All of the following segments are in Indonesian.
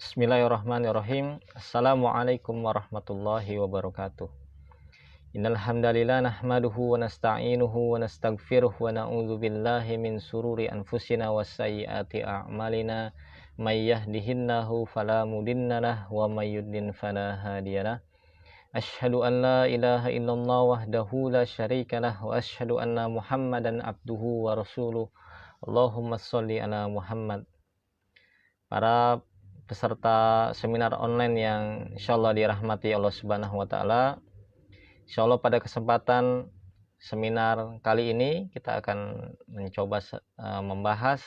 Bismillahirrahmanirrahim. Assalamualaikum warahmatullahi wabarakatuh. Innal hamdalillah nahmaduhu wa nasta'inuhu wa nastaghfiruh wa na'udzu billahi min sururi anfusina was sayyiati a'malina. May yahdihillahu fala mudhillalah wa may yudlil fala hadiyalah. Asyhadu an la ilaha illallah wahdahu la syarikalah wa asyhadu anna Muhammadan abduhu wa rasuluh. Allahumma sholli ala Muhammad. Para peserta seminar online yang insyaallah dirahmati Allah Subhanahu wa taala. Insyaallah pada kesempatan seminar kali ini kita akan mencoba membahas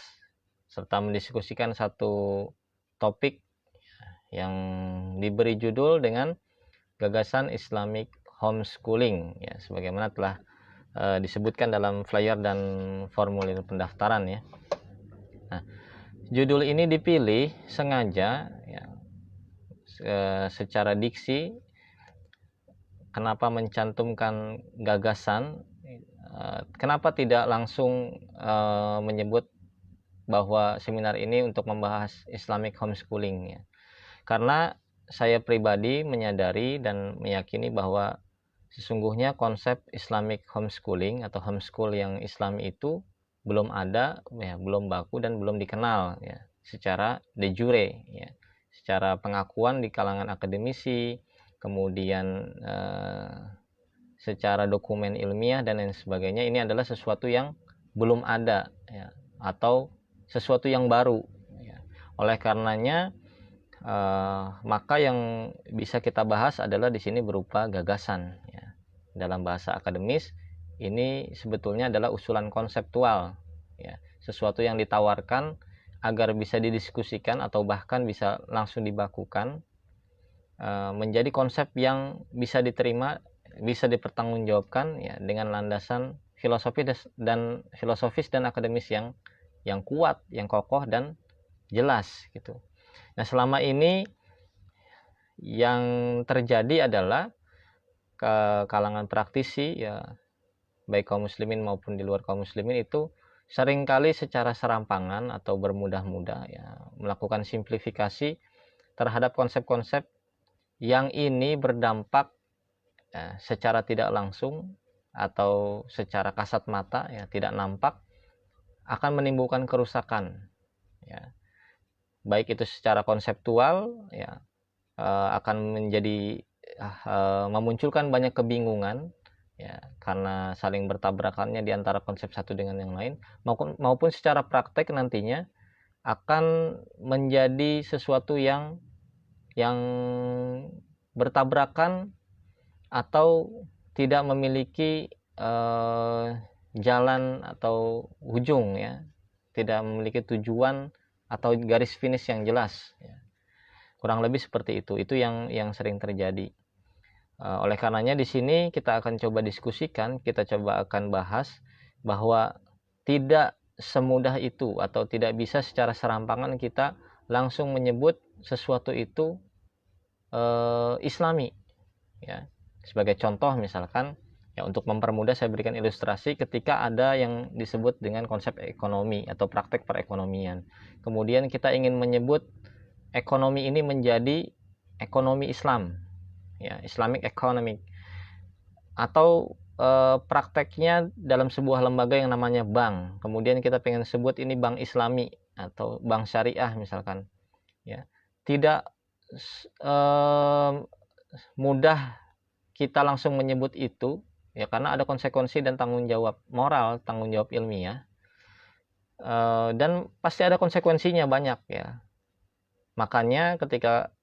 serta mendiskusikan satu topik yang diberi judul dengan gagasan Islamic homeschooling ya, sebagaimana telah disebutkan dalam flyer dan formulir pendaftaran ya. Nah, judul ini dipilih sengaja ya, secara diksi. Kenapa mencantumkan gagasan? Kenapa tidak langsung menyebut bahwa seminar ini untuk membahas Islamic homeschooling ya? Karena saya pribadi menyadari dan meyakini bahwa sesungguhnya konsep Islamic homeschooling atau homeschool yang Islami itu belum ada, ya, belum baku dan belum dikenal ya, secara de jure, ya, secara pengakuan di kalangan akademisi, kemudian secara dokumen ilmiah dan lain sebagainya. Ini adalah sesuatu yang belum ada, ya, atau sesuatu yang baru. Ya. Oleh karenanya, maka yang bisa kita bahas adalah di sini berupa gagasan. Ya. Dalam bahasa akademis, ini sebetulnya adalah usulan konseptual, ya, sesuatu yang ditawarkan agar bisa didiskusikan atau bahkan bisa langsung dibakukan, menjadi konsep yang bisa diterima, bisa dipertanggungjawabkan ya, dengan landasan filosofis dan akademis yang kuat, yang kokoh dan jelas gitu. Nah, selama ini yang terjadi adalah ke kalangan praktisi ya, baik kaum muslimin maupun di luar kaum muslimin, itu seringkali secara serampangan atau bermudah-mudah ya, melakukan simplifikasi terhadap konsep-konsep yang ini berdampak ya, secara tidak langsung atau secara kasat mata ya, tidak nampak, akan menimbulkan kerusakan ya, baik itu secara konseptual ya, akan menjadi memunculkan banyak kebingungan ya, karena saling bertabrakannya di antara konsep satu dengan yang lain, maupun secara praktek nantinya akan menjadi sesuatu yang bertabrakan atau tidak memiliki jalan atau ujung ya, tidak memiliki tujuan atau garis finish yang jelas ya. Kurang lebih seperti itu yang sering terjadi. Oleh karenanya di sini kita akan coba diskusikan, kita coba akan bahas bahwa tidak semudah itu atau tidak bisa secara serampangan kita langsung menyebut sesuatu itu Islami ya. Sebagai contoh misalkan ya, untuk mempermudah saya berikan ilustrasi ketika ada yang disebut dengan konsep ekonomi atau praktek perekonomian. Kemudian kita ingin menyebut ekonomi ini menjadi ekonomi Islam ya, Islamic economic, atau prakteknya dalam sebuah lembaga yang namanya bank. Kemudian kita pengen sebut ini bank Islami atau bank syariah misalkan ya. Tidak mudah kita langsung menyebut itu ya, karena ada konsekuensi dan tanggung jawab moral, tanggung jawab ilmiah, dan pasti ada konsekuensinya banyak ya. Makanya ketika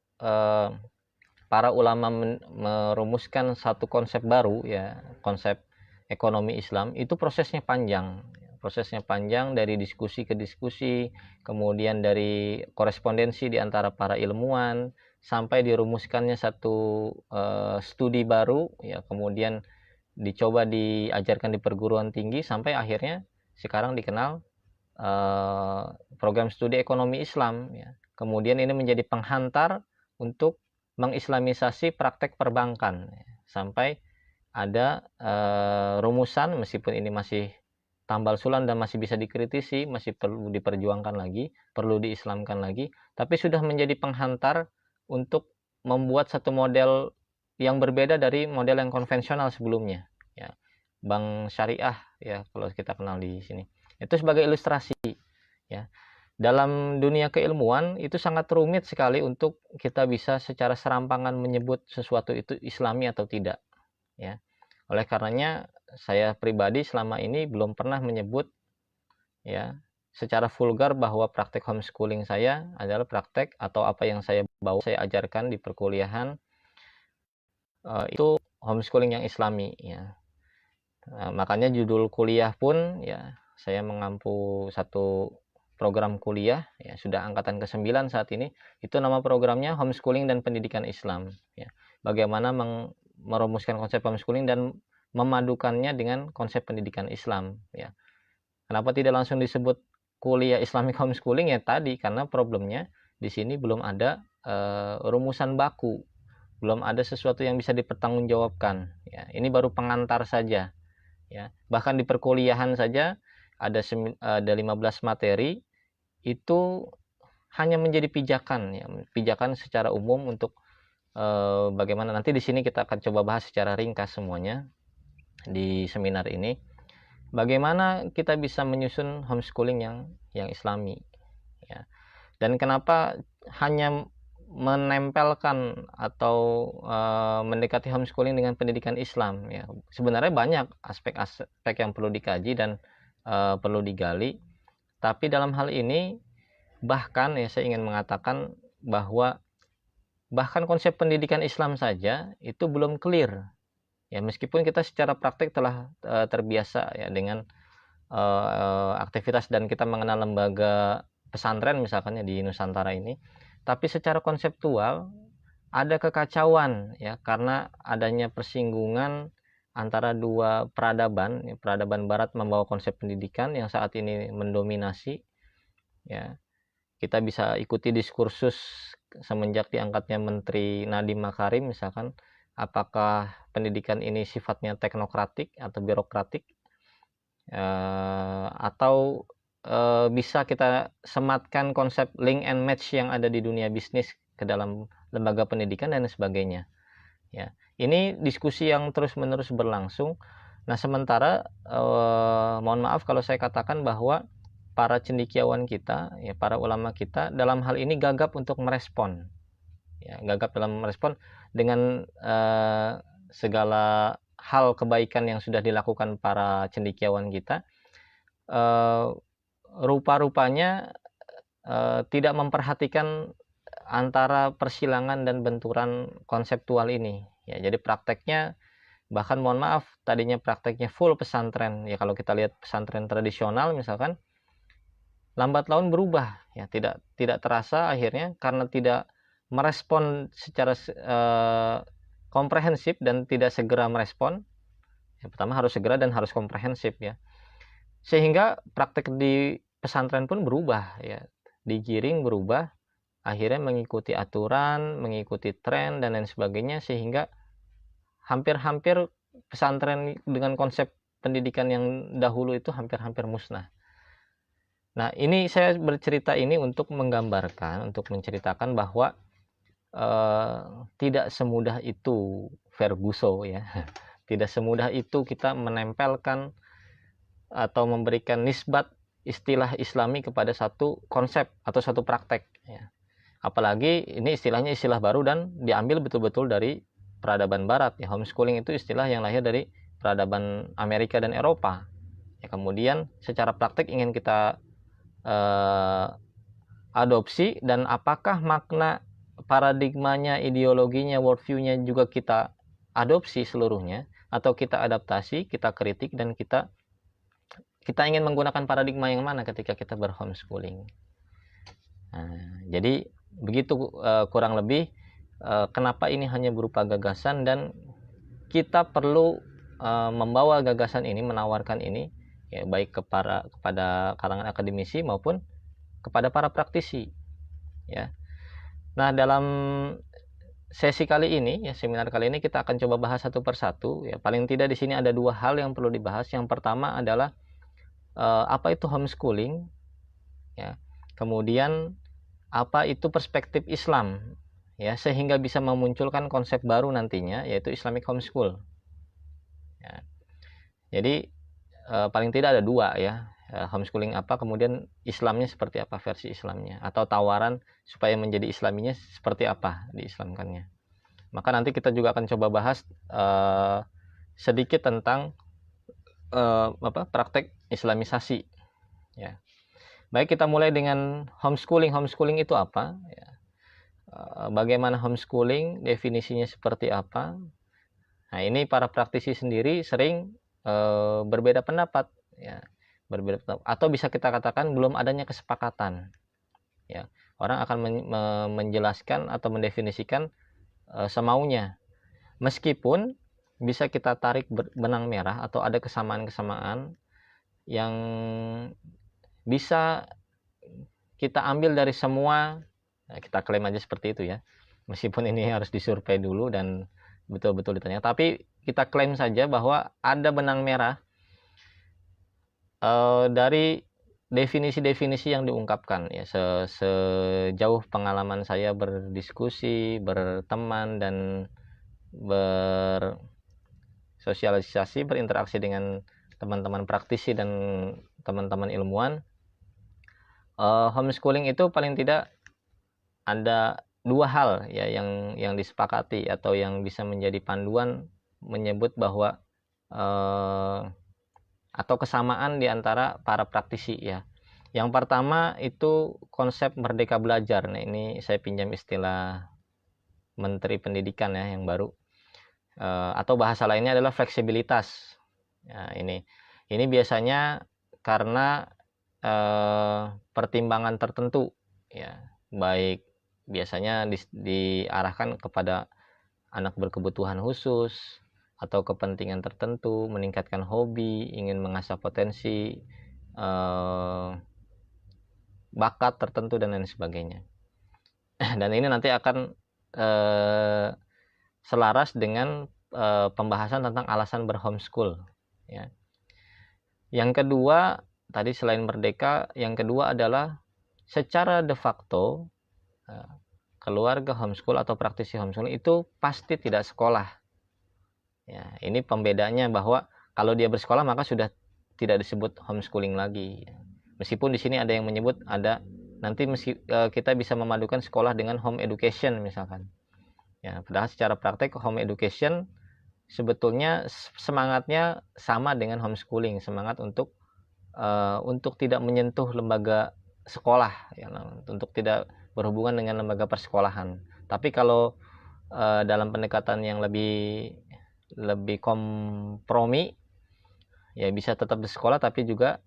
para ulama merumuskan satu konsep baru ya, konsep ekonomi Islam, itu prosesnya panjang dari diskusi ke diskusi, kemudian dari korespondensi di antara para ilmuwan, sampai dirumuskannya satu studi baru ya, kemudian dicoba diajarkan di perguruan tinggi, sampai akhirnya sekarang dikenal program studi ekonomi Islam ya. Kemudian ini menjadi penghantar untuk mengislamisasi praktek perbankan ya, sampai ada rumusan, meskipun ini masih tambal sulam dan masih bisa dikritisi, masih perlu diperjuangkan lagi, perlu diislamkan lagi, tapi sudah menjadi penghantar untuk membuat satu model yang berbeda dari model yang konvensional sebelumnya, ya. Bank syariah, ya, kalau kita kenal di sini. Itu sebagai ilustrasi, ya. Dalam dunia keilmuan itu sangat rumit sekali untuk kita bisa secara serampangan menyebut sesuatu itu islami atau tidak, ya. Oleh karenanya saya pribadi selama ini belum pernah menyebut, ya, secara vulgar bahwa praktek homeschooling saya adalah praktek atau apa yang saya ajarkan di perkuliahan itu homeschooling yang islami, ya. Makanya judul kuliah pun, ya, saya mengampu satu program kuliah, ya, sudah angkatan ke-9 saat ini. Itu nama programnya Homeschooling dan Pendidikan Islam, ya. Bagaimana merumuskan konsep homeschooling dan memadukannya dengan konsep pendidikan Islam, ya. Kenapa tidak langsung disebut kuliah Islamic Homeschooling? Ya tadi, karena problemnya di sini belum ada rumusan baku, belum ada sesuatu yang bisa dipertanggungjawabkan, ya. Ini baru pengantar saja, ya. Bahkan di perkuliahan saja ada 15 materi, itu hanya menjadi pijakan, ya, pijakan secara umum untuk bagaimana nanti di sini kita akan coba bahas secara ringkas semuanya di seminar ini, bagaimana kita bisa menyusun homeschooling yang islami, ya. Dan kenapa hanya menempelkan atau mendekati homeschooling dengan pendidikan Islam, ya. Sebenarnya banyak aspek-aspek yang perlu dikaji dan perlu digali, tapi dalam hal ini bahkan, ya, saya ingin mengatakan bahwa bahkan konsep pendidikan Islam saja itu belum clear, ya, meskipun kita secara praktik telah terbiasa, ya, dengan aktivitas dan kita mengenal lembaga pesantren misalkan, ya, di Nusantara ini, tapi secara konseptual ada kekacauan, ya, karena adanya persinggungan antara dua peradaban, ya. Peradaban Barat membawa konsep pendidikan yang saat ini mendominasi, ya. Kita bisa ikuti diskursus semenjak diangkatnya Menteri Nadiem Makarim misalkan, apakah pendidikan ini sifatnya teknokratik atau birokratik, atau bisa kita sematkan konsep link and match yang ada di dunia bisnis ke dalam lembaga pendidikan dan sebagainya, ya. Ini diskusi yang terus-menerus berlangsung. Nah, sementara mohon maaf kalau saya katakan bahwa para cendekiawan kita, ya, para ulama kita dalam hal ini gagap untuk merespon, ya, gagap dalam merespon dengan segala hal kebaikan yang sudah dilakukan para cendekiawan kita. Rupa-rupanya tidak memperhatikan antara persilangan dan benturan konseptual ini, ya. Jadi prakteknya, bahkan mohon maaf, tadinya prakteknya full pesantren, ya, kalau kita lihat pesantren tradisional misalkan, lambat laun berubah, ya, tidak terasa akhirnya karena tidak merespon secara komprehensif dan tidak segera merespon. Yang pertama harus segera dan harus komprehensif, ya. Sehingga praktek di pesantren pun berubah, ya, digiring berubah, akhirnya mengikuti aturan, mengikuti tren dan lain sebagainya, sehingga hampir-hampir pesantren dengan konsep pendidikan yang dahulu itu hampir-hampir musnah. Nah, ini saya bercerita ini untuk menggambarkan, untuk menceritakan bahwa tidak semudah itu Ferguson, ya. Tidak semudah itu kita menempelkan atau memberikan nisbat istilah Islami kepada satu konsep atau satu praktek, ya. Apalagi ini istilahnya istilah baru dan diambil betul-betul dari peradaban Barat, ya. Homeschooling itu istilah yang lahir dari peradaban Amerika dan Eropa, ya. Kemudian secara praktek ingin kita adopsi, dan apakah makna paradigmanya, ideologinya, worldview-nya juga kita adopsi seluruhnya, atau kita adaptasi, kita kritik, dan kita ingin menggunakan paradigma yang mana ketika kita berhomeschooling. Nah, jadi begitu kurang lebih kenapa ini hanya berupa gagasan, dan kita perlu membawa gagasan ini, menawarkan ini, ya, baik kepada kalangan akademisi maupun kepada para praktisi, ya. Nah, dalam sesi kali ini, ya, seminar kali ini kita akan coba bahas satu persatu, ya. Paling tidak di sini ada dua hal yang perlu dibahas. Yang pertama adalah apa itu homeschooling, ya. Kemudian apa itu perspektif Islam, ya, sehingga bisa memunculkan konsep baru nantinya, yaitu Islamic homeschool. Ya. Jadi paling tidak ada dua, ya, homeschooling apa, kemudian Islamnya seperti apa, versi Islamnya, atau tawaran supaya menjadi Islaminya seperti apa diislamkannya. Maka nanti kita juga akan coba bahas sedikit tentang praktek Islamisasi, ya. Baik, kita mulai dengan homeschooling. Homeschooling itu apa? Ya. Bagaimana homeschooling? Definisinya seperti apa? Nah, ini para praktisi sendiri sering berbeda pendapat, ya. Berbeda pendapat. Atau bisa kita katakan belum adanya kesepakatan. Ya. Orang akan menjelaskan atau mendefinisikan semaunya. Meskipun bisa kita tarik benang merah atau ada kesamaan-kesamaan yang bisa kita ambil dari semua, kita klaim aja seperti itu, ya, meskipun ini harus disurvei dulu dan betul-betul ditanya, tapi kita klaim saja bahwa ada benang merah dari definisi-definisi yang diungkapkan, ya, sejauh pengalaman saya berdiskusi, berteman, dan bersosialisasi, berinteraksi dengan teman-teman praktisi dan teman-teman ilmuwan. Homeschooling itu paling tidak ada dua hal, ya, yang disepakati atau yang bisa menjadi panduan menyebut bahwa atau kesamaan di antara para praktisi, ya. Yang pertama itu konsep merdeka belajar. Nah, ini saya pinjam istilah Menteri Pendidikan, ya, yang baru, atau bahasa lainnya adalah fleksibilitas. Ya, ini biasanya karena pertimbangan tertentu, ya, baik biasanya diarahkan kepada anak berkebutuhan khusus atau kepentingan tertentu, meningkatkan hobi, ingin mengasah potensi bakat tertentu dan lain sebagainya. Dan ini nanti akan selaras dengan pembahasan tentang alasan berhomeschool, ya. Yang kedua, tadi selain merdeka, yang kedua adalah secara de facto keluarga homeschool atau praktisi homeschooling itu pasti tidak sekolah. Ya, ini pembedanya, bahwa kalau dia bersekolah maka sudah tidak disebut homeschooling lagi. Meskipun di sini ada yang menyebut ada nanti kita bisa memadukan sekolah dengan home education misalkan. Ya, padahal secara praktek home education sebetulnya semangatnya sama dengan homeschooling, semangat untuk tidak menyentuh lembaga sekolah, ya, untuk tidak berhubungan dengan lembaga persekolahan. Tapi kalau dalam pendekatan yang lebih kompromi, ya, bisa tetap di sekolah tapi juga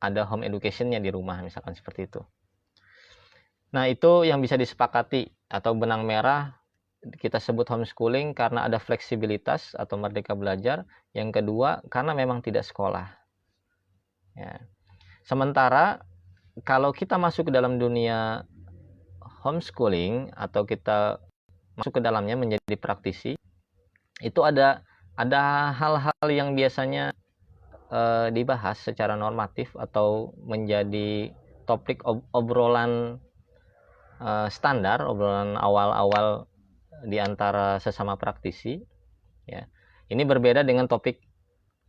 ada home education-nya di rumah, misalkan seperti itu. Nah, itu yang bisa disepakati atau benang merah kita sebut homeschooling karena ada fleksibilitas atau merdeka belajar. Yang kedua, karena memang tidak sekolah. Ya. Sementara kalau kita masuk ke dalam dunia homeschooling atau kita masuk ke dalamnya menjadi praktisi, itu ada hal-hal yang biasanya dibahas secara normatif atau menjadi topik obrolan standar, obrolan awal-awal di antara sesama praktisi, ya. Ini berbeda dengan topik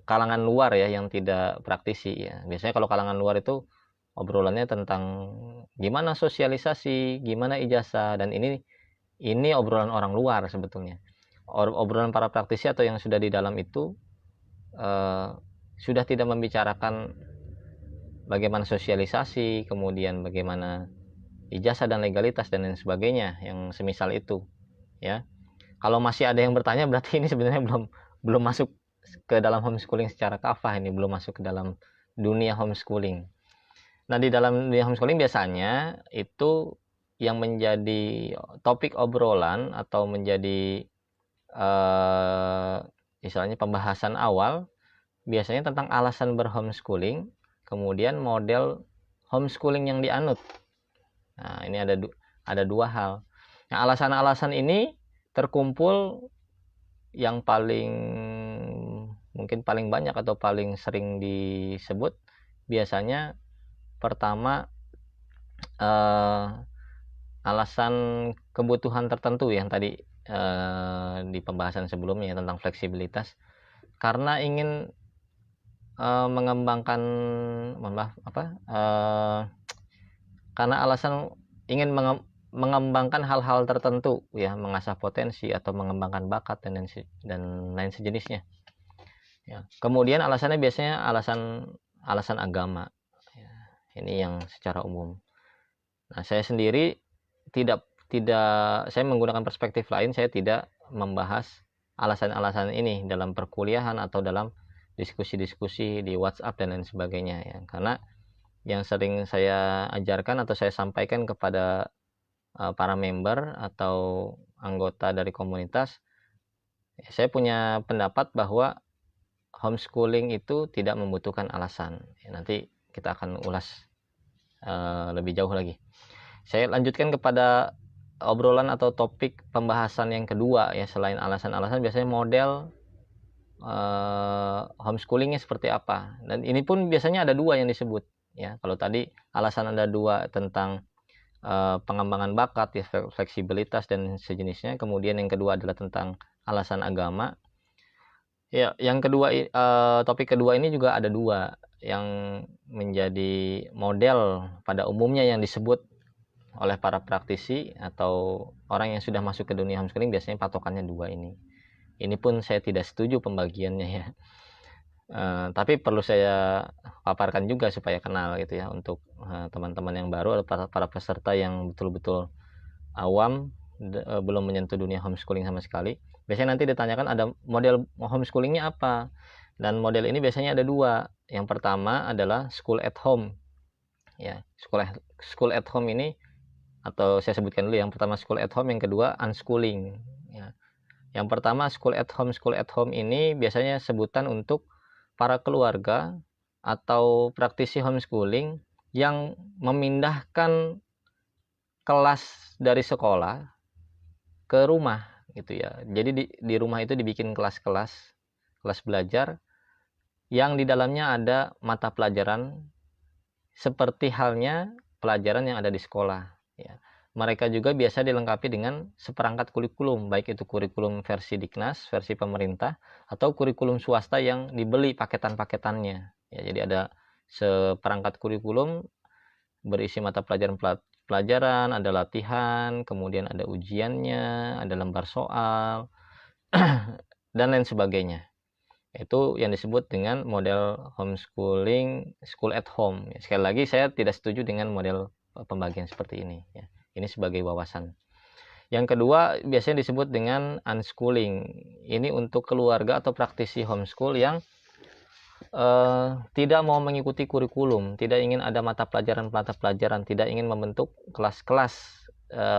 kalangan luar, ya, yang tidak praktisi, ya. Biasanya kalau kalangan luar itu obrolannya tentang gimana sosialisasi, gimana ijazah, dan ini obrolan orang luar sebetulnya. Obrolan para praktisi atau yang sudah di dalam itu sudah tidak membicarakan bagaimana sosialisasi, kemudian bagaimana ijazah dan legalitas dan lain sebagainya yang semisal itu, ya. Kalau masih ada yang bertanya, berarti ini sebenarnya belum masuk ke dalam homeschooling secara kafah, ini belum masuk ke dalam dunia homeschooling. Nah, di dalam dunia homeschooling biasanya itu yang menjadi topik obrolan atau menjadi istilahnya pembahasan awal biasanya tentang alasan berhomeschooling, kemudian model homeschooling yang dianut. Nah, ini ada dua hal. Nah, alasan-alasan ini terkumpul yang mungkin paling banyak atau paling sering disebut biasanya pertama alasan kebutuhan tertentu yang tadi di pembahasan sebelumnya tentang fleksibilitas, karena ingin mengembangkan, karena alasan ingin mengembangkan hal-hal tertentu ya, mengasah potensi atau mengembangkan bakat dan lain sejenisnya ya. Kemudian alasannya biasanya alasan agama ya. Ini yang secara umum. Nah, saya sendiri tidak saya menggunakan perspektif lain. Saya tidak membahas alasan-alasan ini dalam perkuliahan atau dalam diskusi-diskusi di WhatsApp dan lain sebagainya ya. Karena yang sering saya ajarkan atau saya sampaikan kepada para member atau anggota dari komunitas, ya, saya punya pendapat bahwa homeschooling itu tidak membutuhkan alasan ya. Nanti kita akan ulas lebih jauh lagi. Saya lanjutkan kepada obrolan atau topik pembahasan yang kedua ya. Selain alasan-alasan, biasanya model homeschoolingnya seperti apa. Dan ini pun biasanya ada dua yang disebut ya. Kalau tadi alasan ada dua tentang pengembangan bakat ya, fleksibilitas dan sejenisnya. Kemudian yang kedua adalah tentang alasan agama ya. Yang kedua, topik kedua ini juga ada dua yang menjadi model pada umumnya yang disebut oleh para praktisi atau orang yang sudah masuk ke dunia homeschooling. Biasanya patokannya dua ini. Ini pun saya tidak setuju pembagiannya ya. Tapi perlu saya paparkan juga supaya kenal gitu ya, untuk teman-teman yang baru atau para peserta yang betul-betul awam, belum menyentuh dunia homeschooling sama sekali. Biasanya nanti ditanyakan ada model homeschoolingnya apa, dan model ini biasanya ada dua. Yang pertama adalah school at home ya. School at home ini, atau saya sebutkan dulu, yang pertama school at home, yang kedua unschooling ya. Yang pertama school at home ini biasanya sebutan untuk para keluarga atau praktisi homeschooling yang memindahkan kelas dari sekolah ke rumah gitu ya. Jadi di rumah itu dibikin kelas belajar yang di dalamnya ada mata pelajaran seperti halnya pelajaran yang ada di sekolah ya. Mereka juga biasa dilengkapi dengan seperangkat kurikulum, baik itu kurikulum versi Diknas, versi pemerintah, atau kurikulum swasta yang dibeli paketan-paketannya ya. Jadi ada seperangkat kurikulum berisi mata pelajaran, ada latihan, kemudian ada ujiannya, ada lembar soal dan lain sebagainya. Itu yang disebut dengan model homeschooling, school at home. Sekali lagi, saya tidak setuju dengan model pembagian seperti ini ya. Ini sebagai wawasan. Yang kedua biasanya disebut dengan unschooling. Ini untuk keluarga atau praktisi homeschool yang tidak mau mengikuti kurikulum, tidak ingin ada mata pelajaran, tidak ingin membentuk kelas-kelas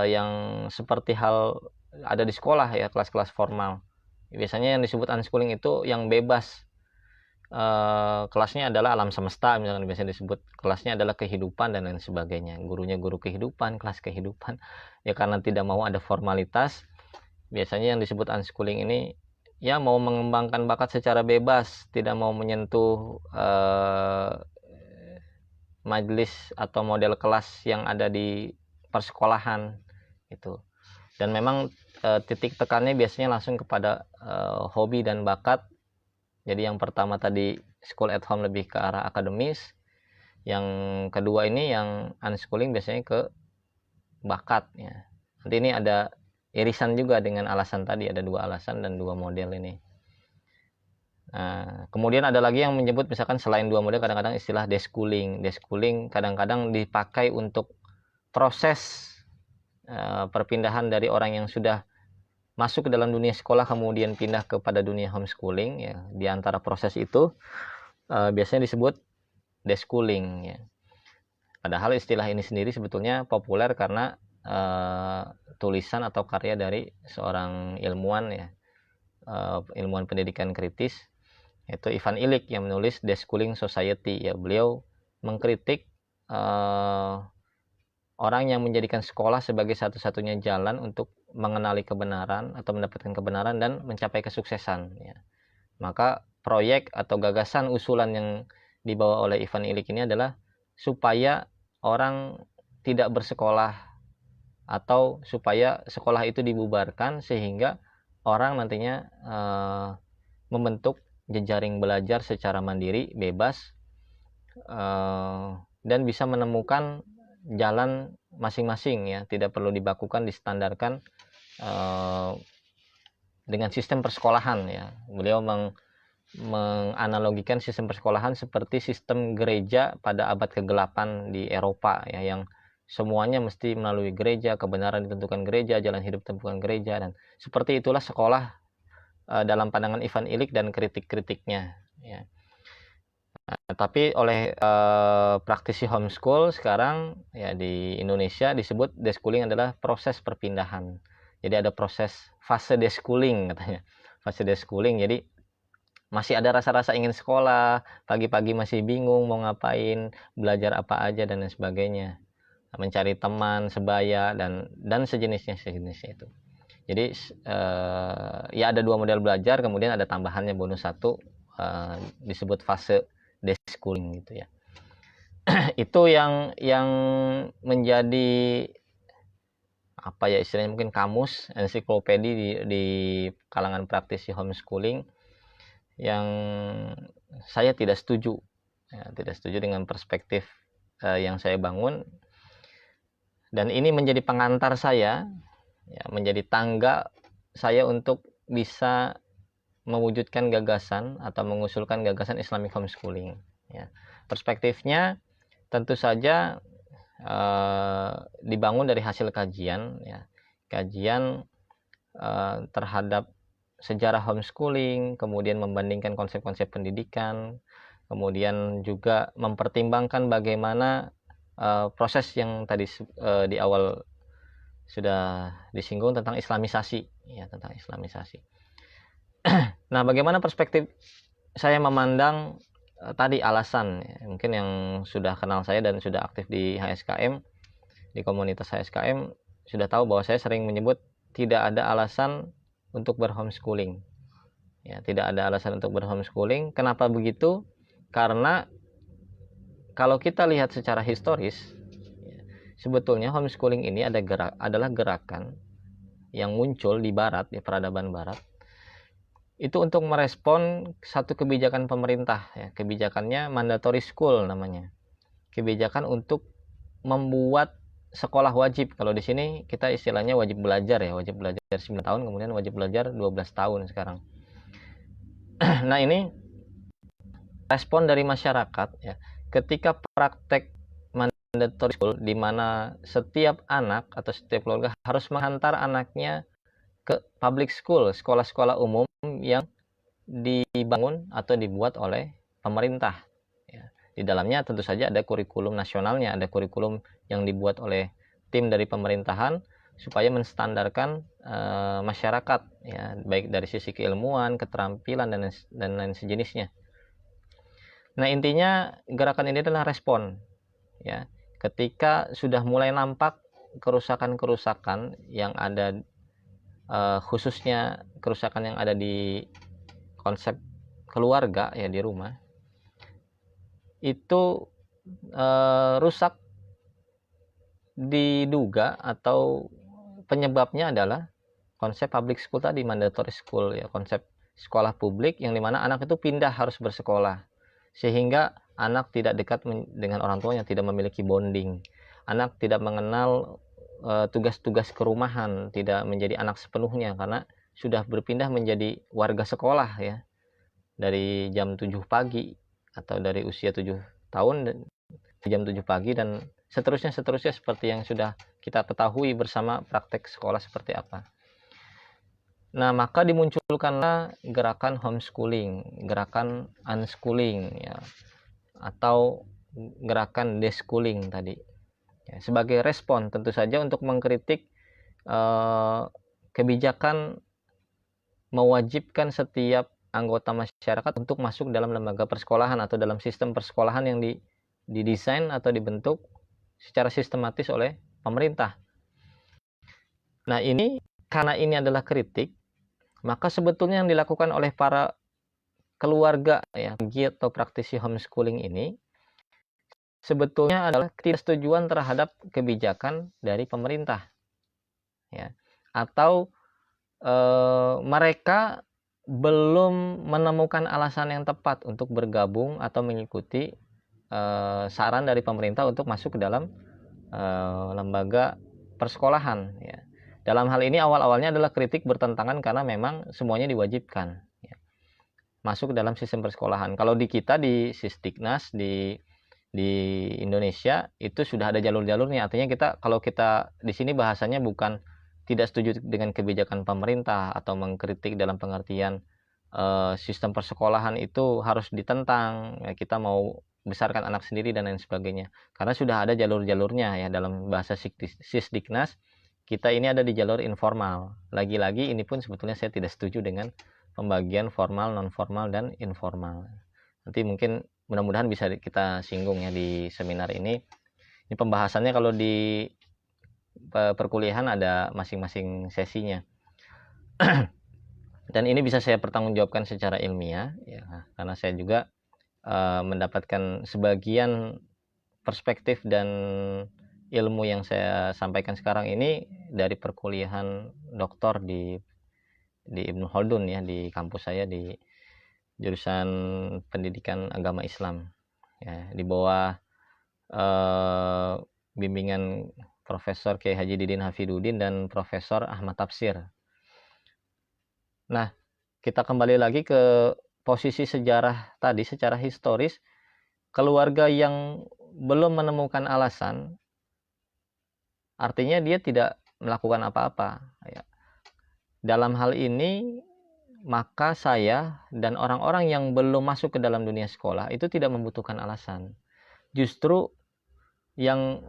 yang seperti hal ada di sekolah ya, kelas-kelas formal. Biasanya yang disebut unschooling itu yang bebas. Kelasnya adalah alam semesta, misalkan biasanya disebut kelasnya adalah kehidupan dan lain sebagainya. Gurunya guru kehidupan, kelas kehidupan. Ya karena tidak mau ada formalitas, biasanya yang disebut unschooling ini ya mau mengembangkan bakat secara bebas, tidak mau menyentuh majelis atau model kelas yang ada di persekolahan itu. Dan memang titik tekannya biasanya langsung kepada hobi dan bakat. Jadi yang pertama tadi school at home lebih ke arah akademis, yang kedua ini yang unschooling biasanya ke bakat ya. Nanti ini ada irisan juga dengan alasan tadi, ada dua alasan dan dua model ini. Nah, kemudian ada lagi yang menyebut misalkan selain dua model, kadang-kadang istilah deschooling. Deschooling kadang-kadang dipakai untuk proses perpindahan dari orang yang sudah masuk ke dalam dunia sekolah kemudian pindah kepada dunia homeschooling ya. Di antara proses itu biasanya disebut deschooling ya. Padahal istilah ini sendiri sebetulnya populer karena tulisan atau karya dari seorang ilmuwan ya, ilmuwan pendidikan kritis, yaitu Ivan Illich yang menulis Deschooling Society ya. Beliau mengkritik orang yang menjadikan sekolah sebagai satu-satunya jalan untuk mengenali kebenaran atau mendapatkan kebenaran dan mencapai kesuksesan ya. Maka proyek atau gagasan usulan yang dibawa oleh Ivan Illich ini adalah supaya orang tidak bersekolah atau supaya sekolah itu dibubarkan sehingga orang nantinya membentuk jejaring belajar secara mandiri, bebas, dan bisa menemukan jalan masing-masing ya, tidak perlu dibakukan, distandarkan dengan sistem persekolahan ya. Beliau menganalogikan sistem persekolahan seperti sistem gereja pada abad ke-8 di Eropa ya, yang semuanya mesti melalui gereja, kebenaran ditentukan gereja, jalan hidup ditentukan gereja, dan seperti itulah sekolah dalam pandangan Ivan Illich dan kritik-kritiknya ya. Tapi oleh praktisi homeschool sekarang ya di Indonesia disebut deschooling adalah proses perpindahan. Jadi ada proses fase deschooling katanya. Fase deschooling, jadi masih ada rasa-rasa ingin sekolah, pagi-pagi masih bingung mau ngapain, belajar apa aja dan lain sebagainya. Mencari teman sebaya dan sejenisnya itu. Jadi ya ada 2 model belajar, kemudian ada tambahannya bonus 1 disebut fase deschooling gitu ya. Itu yang menjadi apa ya istilahnya, mungkin kamus, ensiklopedi di kalangan praktisi homeschooling, yang saya tidak setuju ya, tidak setuju dengan perspektif yang saya bangun, dan ini menjadi pengantar saya ya, menjadi tangga saya untuk bisa mewujudkan gagasan atau mengusulkan gagasan Islamic homeschooling ya. Perspektifnya tentu saja dibangun dari hasil kajian ya, kajian terhadap sejarah homeschooling, kemudian membandingkan konsep-konsep pendidikan, kemudian juga mempertimbangkan bagaimana proses yang tadi di awal sudah disinggung tentang islamisasi ya, tentang islamisasi. Nah, bagaimana perspektif saya memandang tadi alasan ya, mungkin yang sudah kenal saya dan sudah aktif di HSKM, di komunitas HSKM, sudah tahu bahwa saya sering menyebut tidak ada alasan untuk berhomeschooling ya, tidak ada alasan untuk berhomeschooling. Kenapa begitu? Karena kalau kita lihat secara historis ya, sebetulnya homeschooling ini adalah gerakan yang muncul di barat, di peradaban barat, itu untuk merespon satu kebijakan pemerintah ya, kebijakannya mandatory school namanya, kebijakan untuk membuat sekolah wajib. Kalau di sini kita istilahnya wajib belajar ya, wajib belajar 9 tahun, kemudian wajib belajar 12 tahun sekarang. Nah, ini respon dari masyarakat ya, ketika praktek mandatory school di mana setiap anak atau setiap keluarga harus menghantar anaknya ke public school, sekolah-sekolah umum yang dibangun atau dibuat oleh pemerintah ya. Di dalamnya tentu saja ada kurikulum nasionalnya, ada kurikulum yang dibuat oleh tim dari pemerintahan supaya menstandarkan masyarakat ya, baik dari sisi keilmuan, keterampilan dan lain sejenisnya. Nah, intinya gerakan ini adalah respon ya, ketika sudah mulai nampak kerusakan-kerusakan yang ada, khususnya kerusakan yang ada di konsep keluarga ya, di rumah itu rusak, diduga atau penyebabnya adalah konsep public school tadi, mandatory school ya, konsep sekolah publik yang dimana anak itu pindah harus bersekolah, sehingga anak tidak dekat dengan orang tuanya, tidak memiliki bonding, anak tidak mengenal tugas-tugas kerumahan, tidak menjadi anak sepenuhnya karena sudah berpindah menjadi warga sekolah ya, dari jam 7 pagi atau dari usia 7 tahun jam 7 pagi dan seterusnya seperti yang sudah kita ketahui bersama praktek sekolah seperti apa. Nah, maka dimunculkanlah gerakan homeschooling, gerakan unschooling ya, atau gerakan deschooling tadi ya, sebagai respon tentu saja untuk mengkritik kebijakan mewajibkan setiap anggota masyarakat untuk masuk dalam lembaga persekolahan atau dalam sistem persekolahan yang didesain atau dibentuk secara sistematis oleh pemerintah. Nah, ini karena ini adalah kritik, maka sebetulnya yang dilakukan oleh para keluarga ya atau praktisi homeschooling ini sebetulnya adalah ketidaksetujuan terhadap kebijakan dari pemerintah ya, atau mereka belum menemukan alasan yang tepat untuk bergabung atau mengikuti saran dari pemerintah untuk masuk ke dalam lembaga persekolahan ya. Dalam hal ini awal-awalnya adalah kritik bertentangan karena memang semuanya diwajibkan ya, masuk ke dalam sistem persekolahan. Kalau di kita di Sisdiknas di Indonesia itu sudah ada jalur-jalurnya. Artinya kalau kita di sini bahasanya bukan tidak setuju dengan kebijakan pemerintah atau mengkritik dalam pengertian sistem persekolahan itu harus ditentang ya, kita mau besarkan anak sendiri dan lain sebagainya, karena sudah ada jalur-jalurnya ya. Dalam bahasa Sisdiknas kita ini ada di jalur informal. Lagi-lagi ini pun sebetulnya saya tidak setuju dengan pembagian formal, non formal, dan informal. Nanti mungkin mudah-mudahan bisa kita singgung ya di seminar ini. Ini pembahasannya kalau di perkuliahan ada masing-masing sesinya. Dan ini bisa saya pertanggungjawabkan secara ilmiah ya, karena saya juga mendapatkan sebagian perspektif dan ilmu yang saya sampaikan sekarang ini dari perkuliahan doktor di Ibnu Khaldun ya, di kampus saya di jurusan pendidikan agama Islam ya, di bawah bimbingan Profesor Kiai Haji Didin Hafiduddin dan Profesor Ahmad Tafsir. Nah, kita kembali lagi ke posisi sejarah tadi. Secara historis, keluarga yang belum menemukan alasan artinya dia tidak melakukan apa-apa ya. Dalam hal ini maka saya dan orang-orang yang belum masuk ke dalam dunia sekolah itu tidak membutuhkan alasan. Justru yang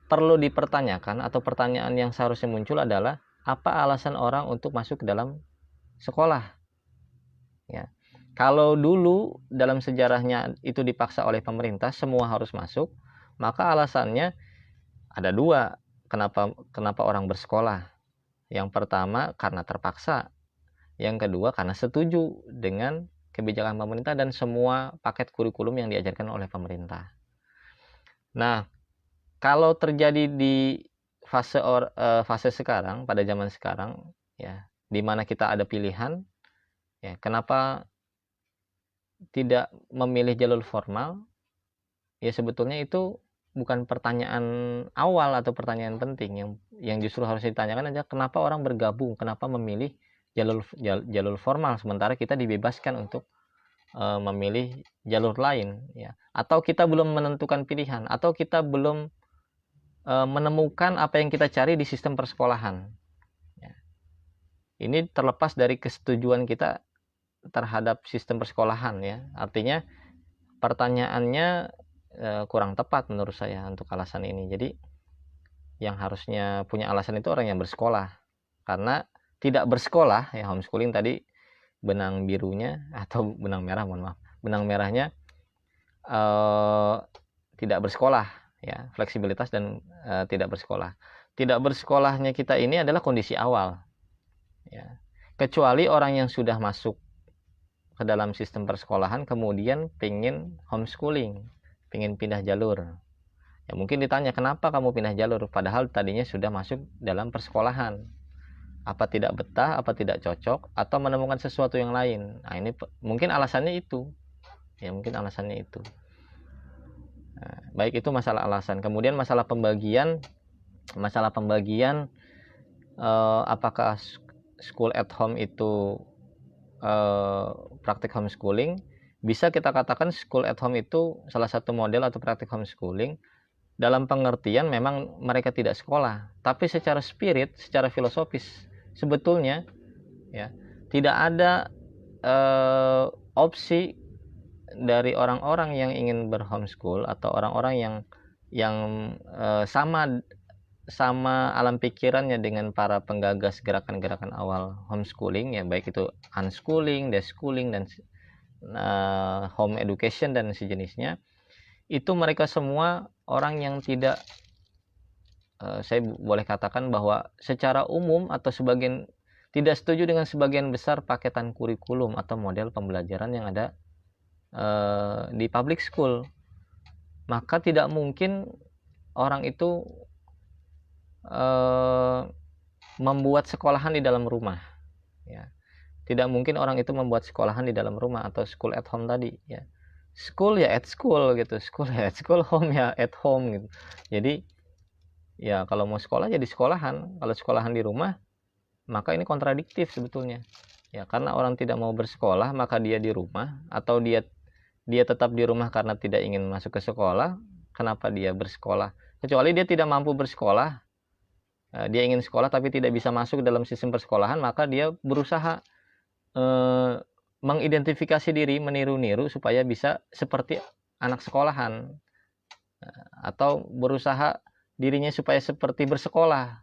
perlu dipertanyakan atau pertanyaan yang seharusnya muncul adalah apa alasan orang untuk masuk ke dalam sekolah ya. Kalau dulu dalam sejarahnya itu dipaksa oleh pemerintah semua harus masuk, maka alasannya ada dua kenapa orang bersekolah. Yang pertama karena terpaksa, yang kedua karena setuju dengan kebijakan pemerintah dan semua paket kurikulum yang diajarkan oleh pemerintah. Nah, kalau terjadi di fase sekarang, pada zaman sekarang ya, di mana kita ada pilihan ya, kenapa tidak memilih jalur formal? Ya sebetulnya itu bukan pertanyaan awal atau pertanyaan penting. Yang justru harus ditanyakan adalah kenapa orang bergabung, kenapa memilih jalur formal sementara kita dibebaskan untuk memilih jalur lain ya. Atau kita belum menentukan pilihan, atau kita belum menemukan apa yang kita cari di sistem persekolahan ya. Ini terlepas dari kesetujuan kita terhadap sistem persekolahan ya. Artinya pertanyaannya kurang tepat menurut saya untuk alasan ini. Jadi yang harusnya punya alasan itu orang yang bersekolah, karena tidak bersekolah ya, homeschooling tadi benang birunya atau benang merah, benang merahnya tidak bersekolah ya, fleksibilitas dan tidak bersekolah. Tidak bersekolahnya kita ini adalah kondisi awal ya. Kecuali orang yang sudah masuk ke dalam sistem persekolahan kemudian pengen homeschooling, pengen pindah jalur ya, mungkin ditanya kenapa kamu pindah jalur padahal tadinya sudah masuk dalam persekolahan, apa tidak betah, apa tidak cocok, atau menemukan sesuatu yang lain. Nah ini mungkin alasannya itu ya, mungkin alasannya itu. Nah, baik, itu masalah alasan. Kemudian masalah pembagian apakah school at home itu praktik homeschooling? Bisa kita katakan school at home itu salah satu model atau praktik homeschooling dalam pengertian memang mereka tidak sekolah, tapi secara spirit, secara filosofis sebetulnya ya tidak ada opsi dari orang-orang yang ingin berhomeschool atau orang-orang yang sama alam pikirannya dengan para penggagas gerakan-gerakan awal homeschooling ya, baik itu unschooling, deschooling, dan home education dan sejenisnya. Itu mereka semua orang yang tidak, saya boleh katakan bahwa secara umum atau tidak setuju dengan sebagian besar paketan kurikulum atau model pembelajaran yang ada di public school, maka tidak mungkin orang itu membuat sekolahan di dalam rumah, ya. Tidak mungkin orang itu membuat sekolahan di dalam rumah atau school at home tadi, ya. School ya at school gitu, school ya at school, home ya at home gitu. Jadi ya kalau mau sekolah jadi sekolahan, kalau sekolahan di rumah maka ini kontradiktif sebetulnya, ya. Karena orang tidak mau bersekolah maka dia di rumah, atau dia tetap di rumah karena tidak ingin masuk ke sekolah. Kenapa dia bersekolah? Kecuali dia tidak mampu bersekolah, dia ingin sekolah tapi tidak bisa masuk dalam sistem persekolahan, maka dia berusaha mengidentifikasi diri, meniru-niru supaya bisa seperti anak sekolahan, atau berusaha dirinya supaya seperti bersekolah,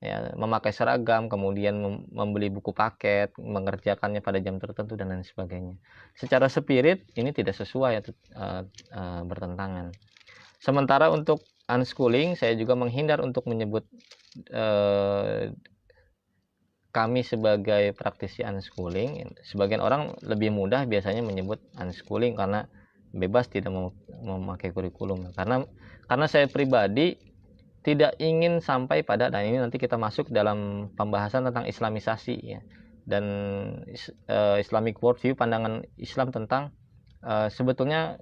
ya, memakai seragam, kemudian membeli buku paket, mengerjakannya pada jam tertentu dan lain sebagainya. Secara spirit ini tidak sesuai, bertentangan. Sementara untuk unschooling, saya juga menghindar untuk menyebut kami sebagai praktisi unschooling. Sebagian orang lebih mudah biasanya menyebut unschooling karena bebas, tidak memakai kurikulum. Karena saya pribadi tidak ingin sampai pada, dan ini nanti kita masuk dalam pembahasan tentang Islamisasi, ya, dan Islamic worldview, pandangan Islam tentang sebetulnya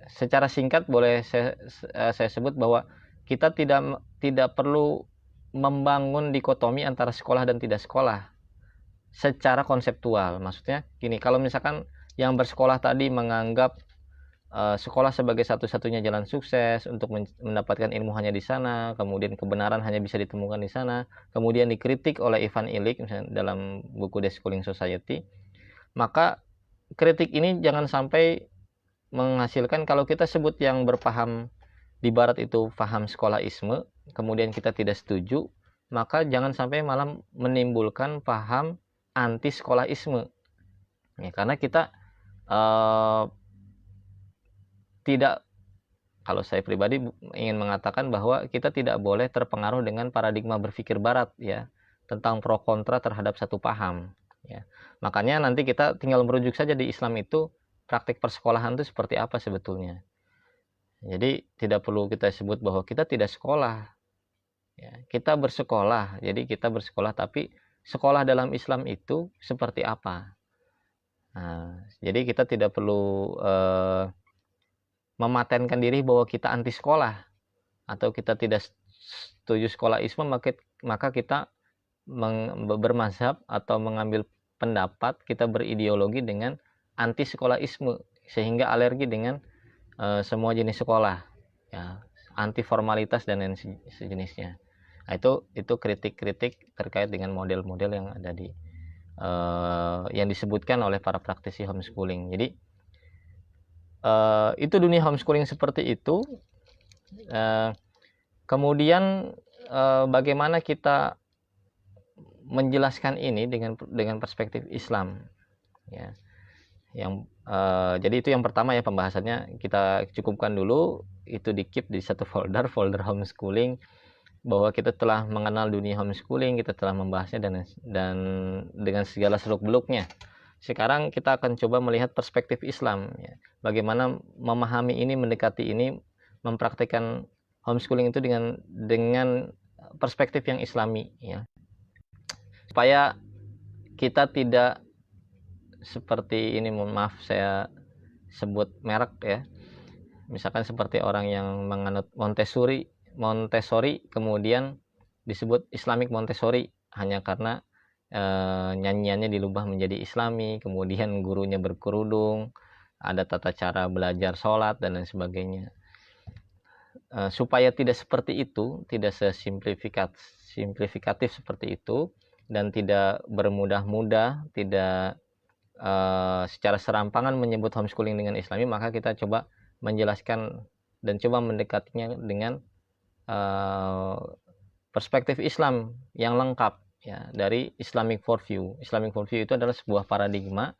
secara singkat boleh saya sebut bahwa kita tidak perlu membangun dikotomi antara sekolah dan tidak sekolah secara konseptual. Maksudnya gini, kalau misalkan yang bersekolah tadi menganggap sekolah sebagai satu-satunya jalan sukses untuk mendapatkan ilmu hanya di sana, kemudian kebenaran hanya bisa ditemukan di sana, kemudian dikritik oleh Ivan Illich misalnya dalam buku The Schooling Society, maka kritik ini jangan sampai menghasilkan, kalau kita sebut yang berpaham di barat itu paham sekolahisme, kemudian kita tidak setuju, maka jangan sampai malah menimbulkan paham anti sekolahisme, ya, karena kita tidak, kalau saya pribadi ingin mengatakan bahwa kita tidak boleh terpengaruh dengan paradigma berpikir barat, ya, tentang pro kontra terhadap satu paham, ya. Makanya nanti kita tinggal merujuk saja di Islam itu praktik persekolahan itu seperti apa sebetulnya. Jadi tidak perlu kita sebut bahwa kita tidak sekolah, ya, kita bersekolah. Jadi kita bersekolah, tapi sekolah dalam Islam itu seperti apa? Nah, jadi kita tidak perlu mematenkan diri bahwa kita anti sekolah atau kita tidak setuju sekolahisme, maka kita bermazhab atau mengambil pendapat, kita berideologi dengan anti sekolahisme, sehingga alergi dengan semua jenis sekolah, ya, anti formalitas dan lain sejenisnya. Nah, itu kritik-kritik terkait dengan model-model yang ada di yang disebutkan oleh para praktisi homeschooling. Jadi itu dunia homeschooling seperti itu. Kemudian bagaimana kita menjelaskan ini dengan perspektif Islam, ya. Jadi itu yang pertama, ya, pembahasannya kita cukupkan dulu, itu di keep di satu folder homeschooling, bahwa kita telah mengenal dunia homeschooling, kita telah membahasnya dan dengan segala seluk-beluknya. Sekarang kita akan coba melihat perspektif Islam, ya. Bagaimana memahami ini, mendekati ini, mempraktikkan homeschooling itu dengan perspektif yang Islami, ya. Supaya kita tidak seperti ini, mohon maaf saya sebut merek, ya, misalkan seperti orang yang menganut Montessori kemudian disebut Islamic Montessori hanya karena nyanyiannya dilubah menjadi Islami, kemudian gurunya berkerudung, ada tata cara belajar sholat dan lain sebagainya. Supaya tidak seperti itu, tidak simplifikatif seperti itu, dan tidak bermudah-mudah, tidak secara serampangan menyebut homeschooling dengan Islami, maka kita coba menjelaskan dan coba mendekatinya dengan perspektif Islam yang lengkap, ya, dari Islamic worldview. Islamic worldview itu adalah sebuah paradigma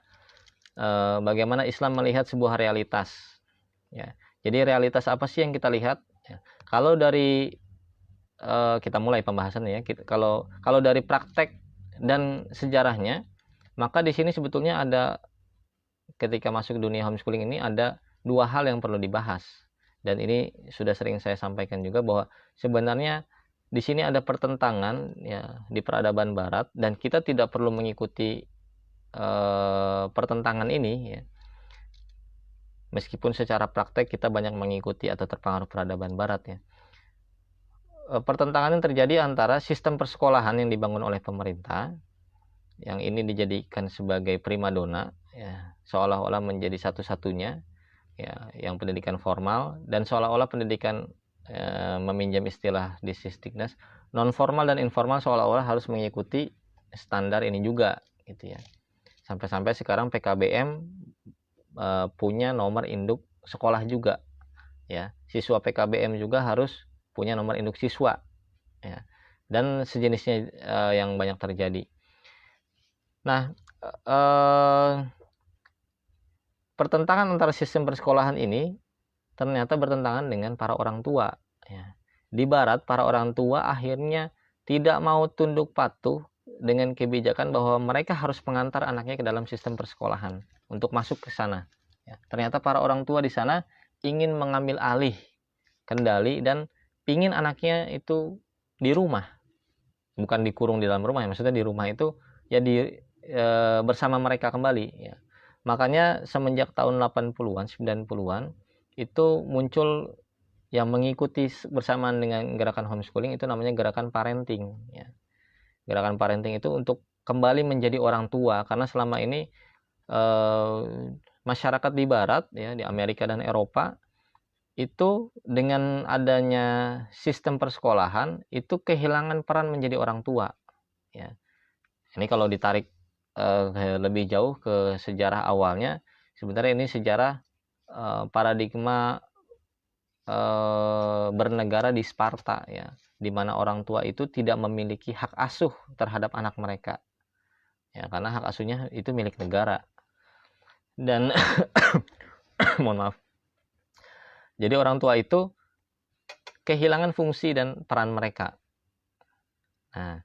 bagaimana Islam melihat sebuah realitas, ya. Jadi realitas apa sih yang kita lihat, ya? Kalau dari kita mulai pembahasannya ya. Kalau dari praktek dan sejarahnya, maka di sini sebetulnya ada, ketika masuk dunia homeschooling ini ada dua hal yang perlu dibahas. Dan ini sudah sering saya sampaikan juga, bahwa sebenarnya di sini ada pertentangan ya di peradaban barat, dan kita tidak perlu mengikuti pertentangan ini ya. Meskipun secara praktek kita banyak mengikuti atau terpengaruh peradaban barat ya. Pertentangan yang terjadi antara sistem persekolahan yang dibangun oleh pemerintah, yang ini dijadikan sebagai primadona ya, seolah-olah menjadi satu-satunya ya, yang pendidikan formal, dan seolah-olah pendidikan meminjam istilah di Sisdiknas, non formal dan informal seolah-olah harus mengikuti standar ini juga gitu ya. Sampai-sampai sekarang PKBM punya nomor induk sekolah juga ya. Siswa PKBM juga harus punya nomor induk siswa ya, dan sejenisnya yang banyak terjadi. Nah, pertentangan antara sistem persekolahan ini ternyata bertentangan dengan para orang tua ya. Di barat, para orang tua akhirnya tidak mau tunduk patuh dengan kebijakan bahwa mereka harus mengantar anaknya ke dalam sistem persekolahan untuk masuk ke sana ya. Ternyata para orang tua di sana ingin mengambil alih kendali dan ingin anaknya itu di rumah, bukan dikurung di dalam rumah ya, maksudnya di rumah itu ya bersama mereka kembali ya. Makanya semenjak tahun 80-an 90-an itu muncul yang mengikuti bersamaan dengan gerakan homeschooling, itu namanya gerakan parenting ya. Gerakan parenting itu untuk kembali menjadi orang tua, karena selama ini masyarakat di barat ya, di Amerika dan Eropa itu dengan adanya sistem persekolahan itu kehilangan peran menjadi orang tua ya. Ini kalau ditarik lebih jauh ke sejarah awalnya, sebenarnya ini sejarah paradigma bernegara di Sparta ya, di mana orang tua itu tidak memiliki hak asuh terhadap anak mereka ya, karena hak asuhnya itu milik negara. Dan mohon maaf, jadi orang tua itu kehilangan fungsi dan peran mereka. Nah,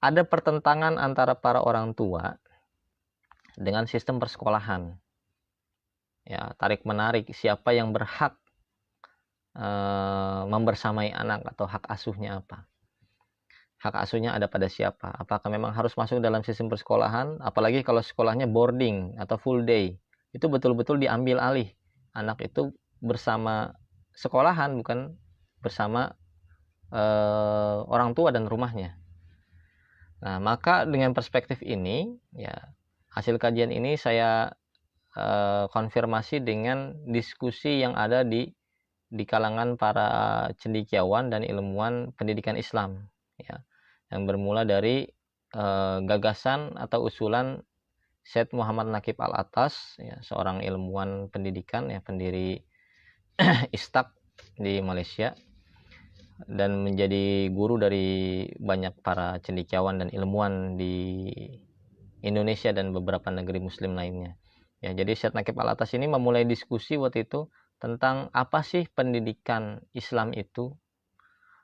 ada pertentangan antara para orang tua dengan sistem persekolahan ya, tarik menarik siapa yang berhak membersamai anak atau hak asuhnya apa. Hak asuhnya ada pada siapa? Apakah memang harus masuk dalam sistem persekolahan? Apalagi kalau sekolahnya boarding atau full day, itu betul-betul diambil alih. Anak itu bersama sekolahan, bukan bersama orang tua dan rumahnya. Nah, maka dengan perspektif ini, ya hasil kajian ini saya konfirmasi dengan diskusi yang ada di kalangan para cendekiawan dan ilmuwan pendidikan Islam, ya, yang bermula dari gagasan atau usulan Syed Muhammad Naqib Al-Atas, ya, seorang ilmuwan pendidikan, ya, pendiri ISTAK di Malaysia, dan menjadi guru dari banyak para cendekiawan dan ilmuwan di Indonesia dan beberapa negeri muslim lainnya. Ya, jadi Syed Naqib Al-Atas ini memulai diskusi waktu itu tentang apa sih pendidikan Islam itu,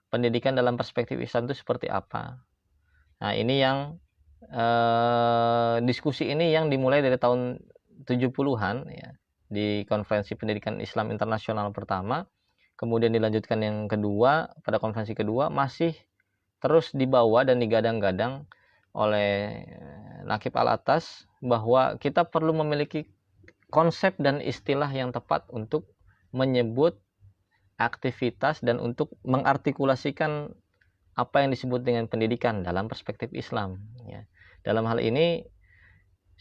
pendidikan dalam perspektif Islam itu seperti apa. Nah, ini yang diskusi ini yang dimulai dari tahun 70-an ya, di Konferensi Pendidikan Islam Internasional pertama, kemudian dilanjutkan yang kedua, pada konferensi kedua masih terus dibawa dan digadang-gadang oleh Naqib Al-Atas bahwa kita perlu memiliki konsep dan istilah yang tepat untuk menyebut aktivitas dan untuk mengartikulasikan apa yang disebut dengan pendidikan dalam perspektif Islam ya. Dalam hal ini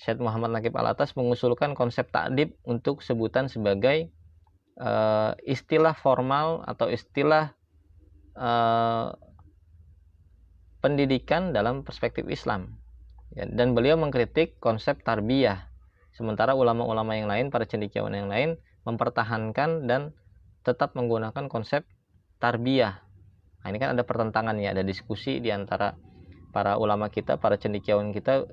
Syed Muhammad Naqib Al-Atas mengusulkan konsep ta'dib untuk sebutan sebagai istilah formal atau istilah pendidikan dalam perspektif Islam ya. Dan beliau mengkritik konsep tarbiyah, sementara ulama-ulama yang lain, para cendekiawan yang lain mempertahankan dan tetap menggunakan konsep tarbiyah. Nah, ini kan ada pertentangan ya, ada diskusi di antara para ulama kita, para cendekiawan kita,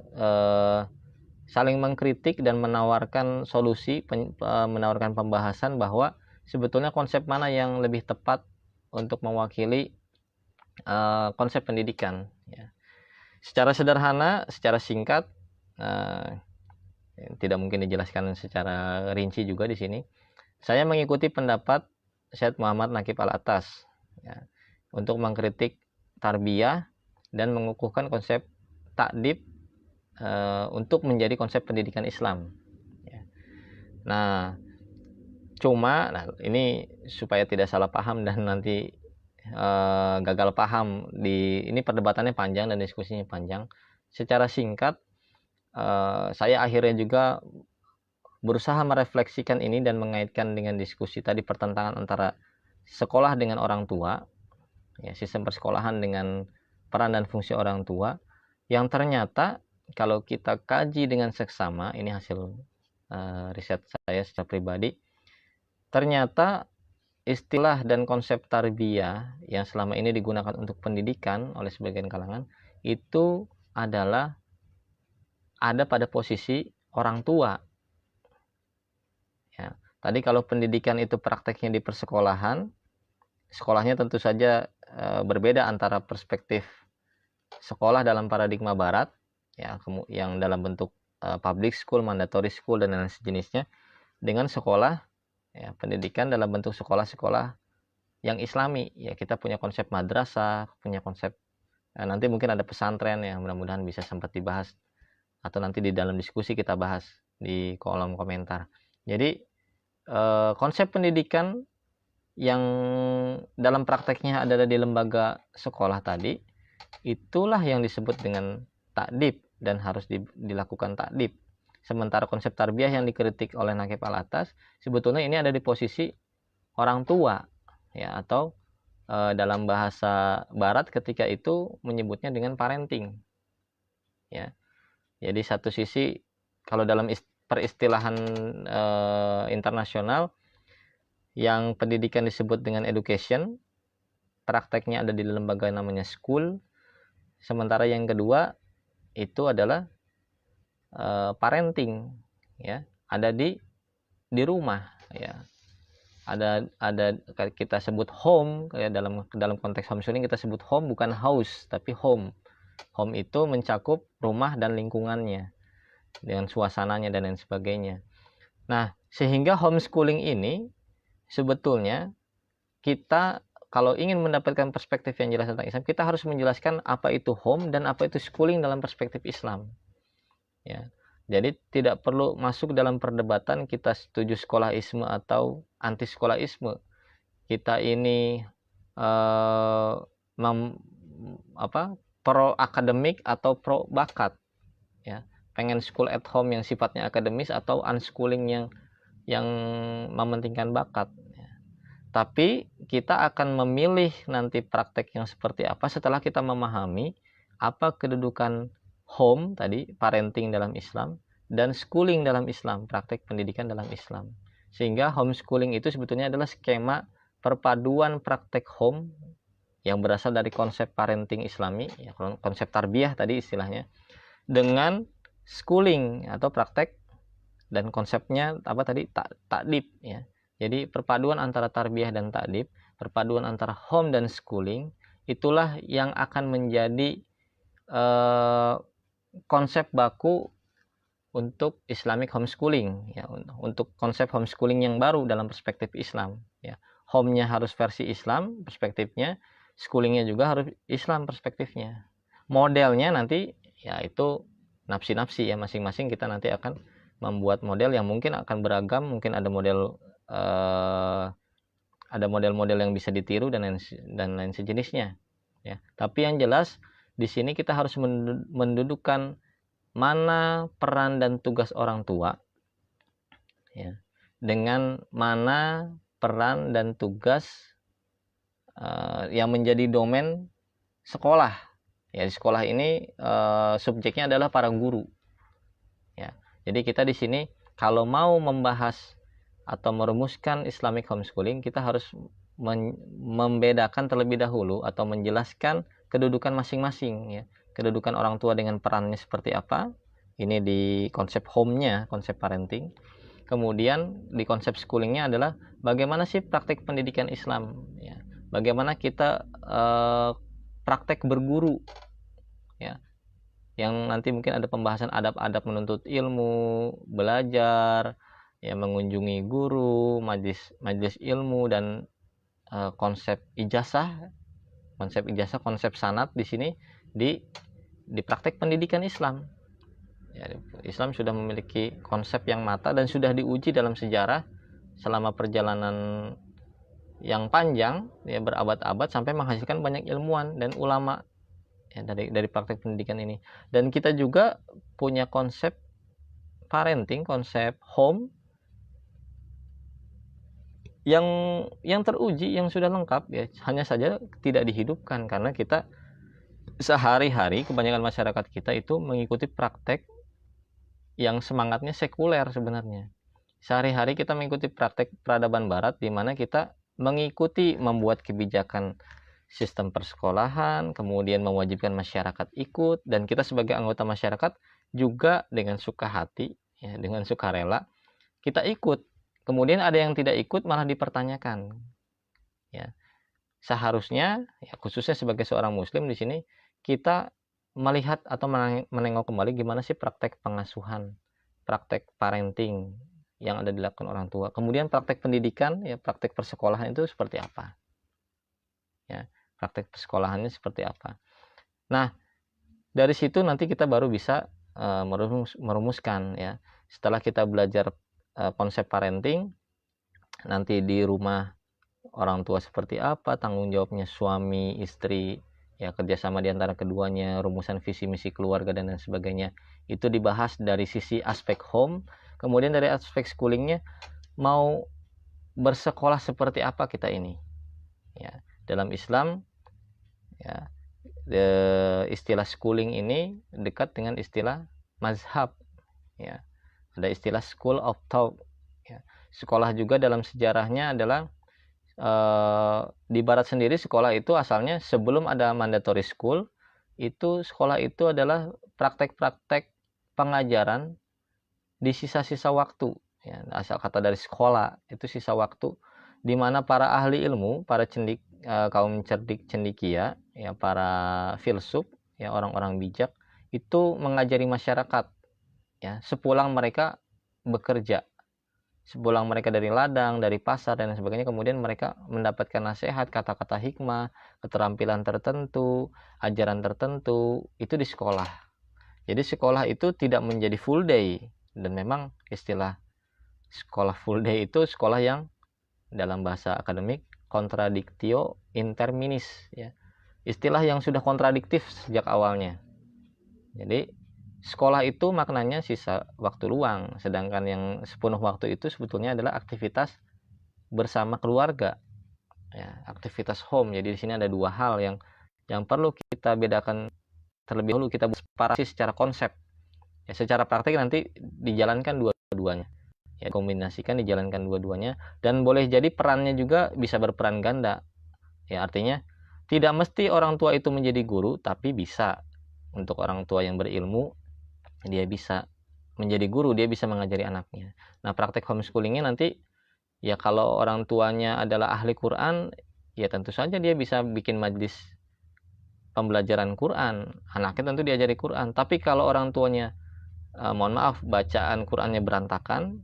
saling mengkritik dan menawarkan solusi, menawarkan pembahasan bahwa sebetulnya konsep mana yang lebih tepat untuk mewakili konsep pendidikan. Ya. Secara sederhana, secara singkat, tidak mungkin dijelaskan secara rinci juga di sini. Saya mengikuti pendapat Syed Muhammad Naqib Al-Atas ya, untuk mengkritik tarbiyah dan mengukuhkan konsep takdib untuk menjadi konsep pendidikan Islam. Ya. Nah, ini supaya tidak salah paham dan nanti gagal paham ini perdebatannya panjang dan diskusinya panjang. Secara singkat, saya akhirnya juga berusaha merefleksikan ini dan mengaitkan dengan diskusi tadi, pertentangan antara sekolah dengan orang tua, ya, sistem persekolahan dengan peran dan fungsi orang tua, yang ternyata kalau kita kaji dengan seksama, ini hasil riset saya secara pribadi, ternyata istilah dan konsep tarbiyah yang selama ini digunakan untuk pendidikan oleh sebagian kalangan itu adalah ada pada posisi orang tua. Ya, tadi kalau pendidikan itu prakteknya di persekolahan, sekolahnya tentu saja berbeda antara perspektif sekolah dalam paradigma barat, ya, yang dalam bentuk public school, mandatory school dan lain sejenisnya, dengan sekolah, ya, pendidikan dalam bentuk sekolah-sekolah yang islami. Ya, kita punya konsep madrasah, punya konsep nanti mungkin ada pesantren yang mudah-mudahan bisa sempat dibahas atau nanti di dalam diskusi kita bahas di kolom komentar. Jadi konsep pendidikan yang dalam prakteknya adalah di lembaga sekolah tadi, itulah yang disebut dengan takdib dan harus dilakukan takdib. Sementara konsep tarbiyah yang dikritik oleh Naqib Al-Atas, sebetulnya ini ada di posisi orang tua, ya, atau dalam bahasa barat ketika itu menyebutnya dengan parenting. Ya. Jadi satu sisi kalau dalam peristilahan internasional yang pendidikan disebut dengan education, prakteknya ada di lembaga namanya school. Sementara yang kedua itu adalah parenting, ya, ada di rumah, ya. Ada kita sebut home, ya, dalam konteks homeschooling kita sebut home bukan house tapi home. Home itu mencakup rumah dan lingkungannya dengan suasananya dan lain sebagainya. Nah, sehingga homeschooling ini sebetulnya kita kalau ingin mendapatkan perspektif yang jelas tentang Islam, kita harus menjelaskan apa itu home dan apa itu schooling dalam perspektif Islam. Ya. Jadi tidak perlu masuk dalam perdebatan kita setuju sekolahisme atau anti sekolahisme. Kita ini pro akademik atau pro bakat, ya, pengen school at home yang sifatnya akademis atau unschooling yang mementingkan bakat, ya. Tapi kita akan memilih nanti praktek yang seperti apa setelah kita memahami apa kedudukan home tadi, parenting dalam Islam, dan schooling dalam Islam, praktek pendidikan dalam Islam. Sehingga homeschooling itu sebetulnya adalah skema perpaduan praktek home yang berasal dari konsep parenting Islami, ya, konsep tarbiyah tadi istilahnya, dengan schooling atau praktek dan konsepnya apa tadi, takdib, ya. Jadi perpaduan antara tarbiyah dan takdib, perpaduan antara home dan schooling, itulah yang akan menjadi konsep baku untuk Islamic homeschooling, ya, untuk konsep homeschooling yang baru dalam perspektif Islam, ya. Home-nya harus versi Islam perspektifnya, schoolingnya juga harus Islam perspektifnya. Modelnya nanti ya itu nafsi-nafsi, ya, masing-masing kita nanti akan membuat model yang mungkin akan beragam, mungkin ada model-model yang bisa ditiru dan lain sejenisnya, ya. Tapi yang jelas di sini kita harus mendudukkan mana peran dan tugas orang tua, ya, dengan mana peran dan tugas yang menjadi domain sekolah. Ya, di sekolah ini subjeknya adalah para guru. Ya, jadi kita di sini kalau mau membahas atau merumuskan Islamic homeschooling, kita harus membedakan terlebih dahulu atau menjelaskan kedudukan masing-masing, ya. Kedudukan orang tua dengan perannya seperti apa. Ini di konsep home-nya, konsep parenting. Kemudian di konsep schoolingnya adalah bagaimana sih praktik pendidikan Islam, ya. Bagaimana kita praktek berguru, ya, yang nanti mungkin ada pembahasan adab-adab menuntut ilmu, belajar, ya, mengunjungi guru, majelis ilmu, dan konsep ijazah, konsep sanad di sini di praktek pendidikan Islam. Ya, Islam sudah memiliki konsep yang matang dan sudah diuji dalam sejarah selama perjalanan yang panjang, ya, berabad-abad, sampai menghasilkan banyak ilmuwan dan ulama, ya, dari praktek pendidikan ini. Dan kita juga punya konsep parenting, konsep home yang teruji, yang sudah lengkap, ya, hanya saja tidak dihidupkan karena kita sehari-hari, kebanyakan masyarakat kita itu mengikuti praktek yang semangatnya sekuler sebenarnya. Sehari-hari kita mengikuti praktek peradaban barat, di mana kita mengikuti membuat kebijakan sistem persekolahan, kemudian mewajibkan masyarakat ikut, dan kita sebagai anggota masyarakat juga dengan suka hati, ya, dengan sukarela kita ikut. Kemudian ada yang tidak ikut malah dipertanyakan. Ya. Seharusnya, ya, khususnya sebagai seorang muslim di sini, kita melihat atau menengok kembali gimana sih praktek pengasuhan, praktek parenting yang ada dilakukan orang tua. Kemudian praktek pendidikan, ya, praktek persekolahan itu seperti apa? Ya, praktek persekolahannya seperti apa? Nah, dari situ nanti kita baru bisa merumuskan, ya. Setelah kita belajar konsep parenting, nanti di rumah orang tua seperti apa, tanggung jawabnya suami, istri, ya, kerjasama di antara keduanya, rumusan visi misi keluarga dan lain sebagainya, itu dibahas dari sisi aspek home. Kemudian dari aspek schoolingnya, mau bersekolah seperti apa kita ini, ya. Dalam Islam, ya, istilah schooling ini dekat dengan istilah mazhab, ya. Ada istilah school of thought, ya. Sekolah juga dalam sejarahnya adalah di barat sendiri, sekolah itu asalnya sebelum ada mandatory school, itu sekolah itu adalah praktek-praktek pengajaran di sisa-sisa waktu, ya. Asal kata dari sekolah itu sisa waktu, di mana para ahli ilmu, para kaum cerdik cendekia, ya, para filsuf, ya, orang-orang bijak, itu mengajari masyarakat, ya, sepulang mereka bekerja, sepulang mereka dari ladang, dari pasar dan sebagainya, kemudian mereka mendapatkan nasihat, kata-kata hikmah, keterampilan tertentu, ajaran tertentu, itu di sekolah. Jadi sekolah itu tidak menjadi full day, dan memang istilah sekolah full day itu sekolah yang dalam bahasa akademik contradictio interminis, ya. Istilah yang sudah kontradiktif sejak awalnya. Jadi sekolah itu maknanya sisa waktu luang, sedangkan yang sepenuh waktu itu sebetulnya adalah aktivitas bersama keluarga, ya, aktivitas home. Jadi di sini ada dua hal yang perlu kita bedakan terlebih dahulu. Kita separasi secara konsep, ya, secara praktik nanti dijalankan dua-duanya, ya, kombinasikan, dijalankan dua-duanya, dan boleh jadi perannya juga bisa berperan ganda, ya. Artinya tidak mesti orang tua itu menjadi guru, tapi bisa untuk orang tua yang berilmu, dia bisa menjadi guru, dia bisa mengajari anaknya. Nah, praktek homeschoolingnya nanti, ya, kalau orang tuanya adalah ahli Quran, ya tentu saja dia bisa bikin majelis pembelajaran Quran, anaknya tentu diajari Quran. Tapi kalau orang tuanya, mohon maaf, bacaan Qurannya berantakan,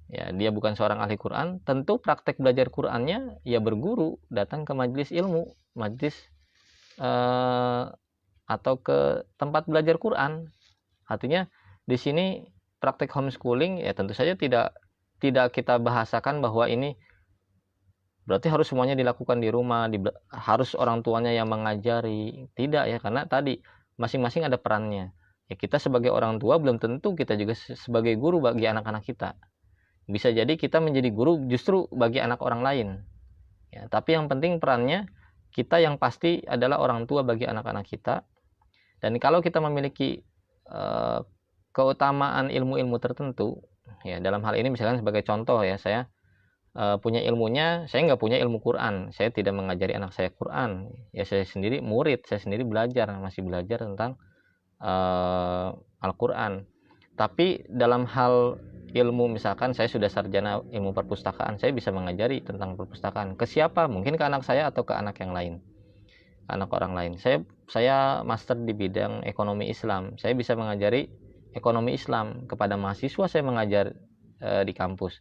ya, dia bukan seorang ahli Quran, tentu praktek belajar Qurannya, ya, berguru, datang ke majelis ilmu, majelis atau ke tempat belajar Quran. Artinya di sini praktek homeschooling, ya, tentu saja tidak kita bahasakan bahwa ini berarti harus semuanya dilakukan di rumah, harus orang tuanya yang mengajari. Tidak, ya, karena tadi masing-masing ada perannya. Ya, kita sebagai orang tua belum tentu kita juga sebagai guru bagi anak-anak kita. Bisa jadi kita menjadi guru justru bagi anak orang lain. Ya, tapi yang penting perannya kita yang pasti adalah orang tua bagi anak-anak kita. Dan kalau kita memiliki keutamaan ilmu-ilmu tertentu, ya, dalam hal ini misalkan sebagai contoh, ya, saya punya ilmunya, saya nggak punya ilmu Quran, saya tidak mengajari anak saya Quran, ya, saya sendiri murid, saya sendiri masih belajar tentang Al-Quran. Tapi dalam hal ilmu, misalkan saya sudah sarjana ilmu perpustakaan, saya bisa mengajari tentang perpustakaan ke siapa, mungkin ke anak saya atau ke anak yang lain. anak orang lain. Saya master di bidang ekonomi Islam. Saya bisa mengajari ekonomi Islam kepada mahasiswa, saya mengajar di kampus.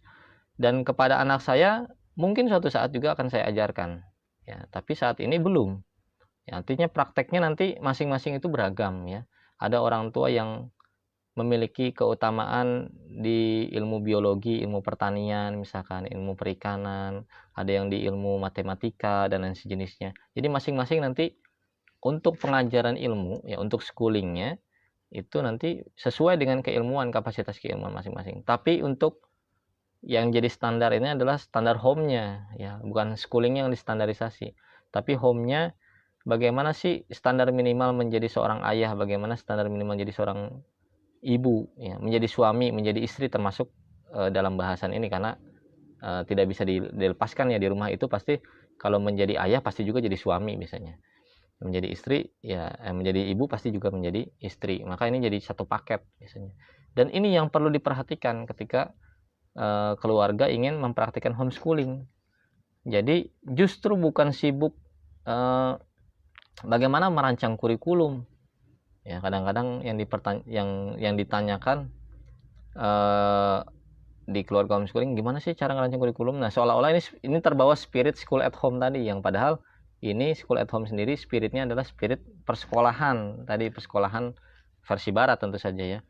Dan kepada anak saya mungkin suatu saat juga akan saya ajarkan. Ya, tapi saat ini belum. Ya, artinya prakteknya nanti masing-masing itu beragam ya. Ada orang tua yang memiliki keutamaan di ilmu biologi, ilmu pertanian, misalkan ilmu perikanan, ada yang di ilmu matematika dan lain sejenisnya. Jadi masing-masing nanti untuk pengajaran ilmu ya, untuk schoolingnya itu nanti sesuai dengan keilmuan, kapasitas keilmuan masing-masing. Tapi untuk yang jadi standar ini adalah standar home-nya ya, bukan schoolingnya yang distandarisasi, tapi home-nya. Bagaimana sih standar minimal menjadi seorang ayah, bagaimana standar minimal menjadi seorang ibu ya, menjadi suami, menjadi istri, termasuk dalam bahasan ini, karena tidak bisa dilepaskan ya, di rumah itu pasti kalau menjadi ayah pasti juga jadi suami biasanya, menjadi istri ya, menjadi ibu pasti juga menjadi istri, maka ini jadi satu paket biasanya. Dan ini yang perlu diperhatikan ketika keluarga ingin mempraktikkan homeschooling. Jadi justru bukan sibuk bagaimana merancang kurikulum. Ya, kadang-kadang yang ditanyakan di keluarga homeschooling, gimana sih cara ngerancang kurikulum? Nah, seolah-olah ini terbawa spirit school at home tadi, yang padahal ini school at home sendiri spiritnya adalah spirit persekolahan tadi, persekolahan versi barat tentu saja ya.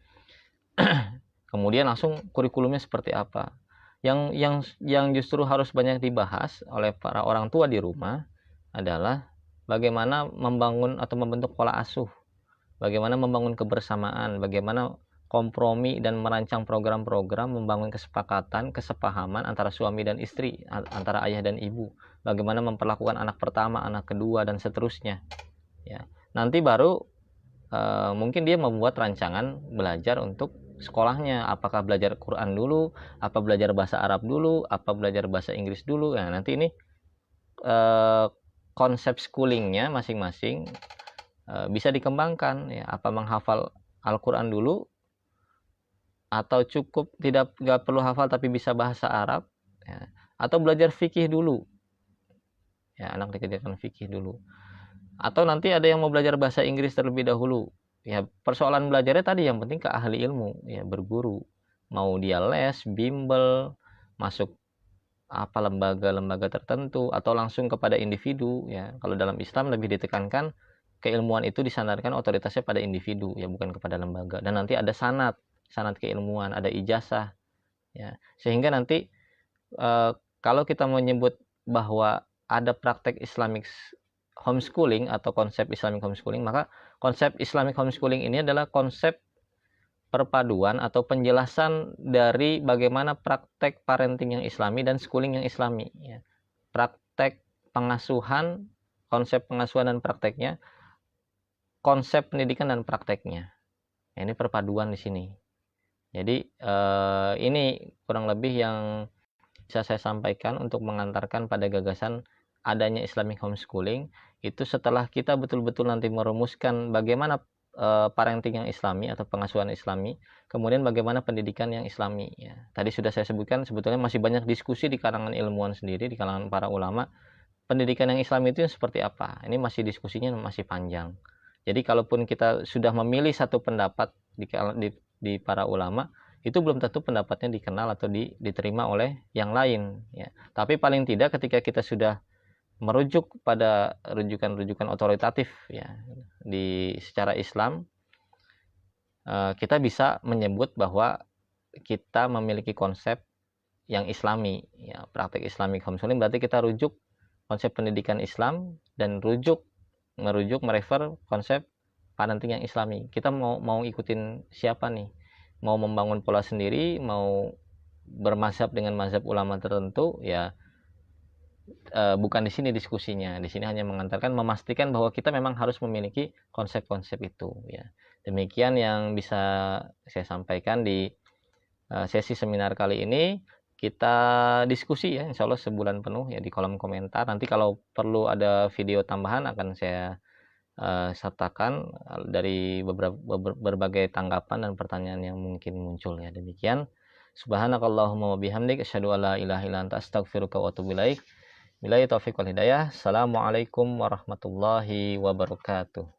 Kemudian langsung kurikulumnya seperti apa? Yang justru harus banyak dibahas oleh para orang tua di rumah adalah bagaimana membangun atau membentuk pola asuh. Bagaimana membangun kebersamaan, bagaimana kompromi dan merancang program-program, membangun kesepakatan, kesepahaman antara suami dan istri, antara ayah dan ibu. Bagaimana memperlakukan anak pertama, anak kedua, dan seterusnya. Ya, nanti baru mungkin dia membuat rancangan belajar untuk sekolahnya. Apakah belajar Quran dulu, apa belajar bahasa Arab dulu, apa belajar bahasa Inggris dulu. Nah, nanti ini konsep schoolingnya masing-masing bisa dikembangkan ya, apa menghafal Al-Quran dulu, atau cukup nggak perlu hafal tapi bisa bahasa Arab ya, atau belajar fikih dulu ya, anak dikerjakan fikih dulu, atau nanti ada yang mau belajar bahasa Inggris terlebih dahulu ya. Persoalan belajarnya tadi yang penting ke ahli ilmu ya, berguru, mau dia les, bimbel, masuk apa lembaga-lembaga tertentu, atau langsung kepada individu ya. Kalau dalam Islam lebih ditekankan keilmuan itu disandarkan otoritasnya pada individu ya, bukan kepada lembaga. Dan nanti ada sanad keilmuan, ada ijazah ya, sehingga nanti kalau kita menyebut bahwa ada praktek Islamic homeschooling atau konsep Islamic homeschooling, maka konsep Islamic homeschooling ini adalah konsep perpaduan atau penjelasan dari bagaimana praktek parenting yang Islami dan schooling yang Islami ya. Praktek pengasuhan, konsep pengasuhan dan prakteknya, konsep pendidikan dan prakteknya. Ini perpaduan di sini. Jadi ini kurang lebih yang bisa saya sampaikan untuk mengantarkan pada gagasan adanya Islamic homeschooling. Itu setelah kita betul-betul nanti merumuskan bagaimana parenting yang Islami atau pengasuhan Islami, kemudian bagaimana pendidikan yang Islami. Ya. Tadi sudah saya sebutkan, sebetulnya masih banyak diskusi di kalangan ilmuwan sendiri, di kalangan para ulama. Pendidikan yang Islami itu seperti apa? Ini masih diskusinya masih panjang. Jadi kalaupun kita sudah memilih satu pendapat di para ulama, itu belum tentu pendapatnya dikenal atau diterima oleh yang lain ya. Tapi paling tidak ketika kita sudah merujuk pada rujukan-rujukan otoritatif ya secara Islam, kita bisa menyebut bahwa kita memiliki konsep yang Islami ya, praktek Islamic homeschooling. Berarti kita rujuk konsep pendidikan Islam dan merefer konsep parenting yang Islami. Kita mau ikutin siapa nih? Mau membangun pola sendiri, mau bermazhab dengan mazhab ulama tertentu ya, bukan di sini diskusinya. Di sini hanya mengantarkan, memastikan bahwa kita memang harus memiliki konsep-konsep itu ya. Demikian yang bisa saya sampaikan di sesi seminar kali ini. Kita diskusi ya, insya Allah sebulan penuh ya, di kolom komentar. Nanti kalau perlu ada video tambahan akan saya sertakan dari berbagai tanggapan dan pertanyaan yang mungkin muncul ya. Demikian. Subhanakallahumma wa bihamdik asyhadu an la ilaha illa anta astaghfiruka wa atubu ilaik. Billahi taufiq wal hidayah. Assalamualaikum warahmatullahi wabarakatuh.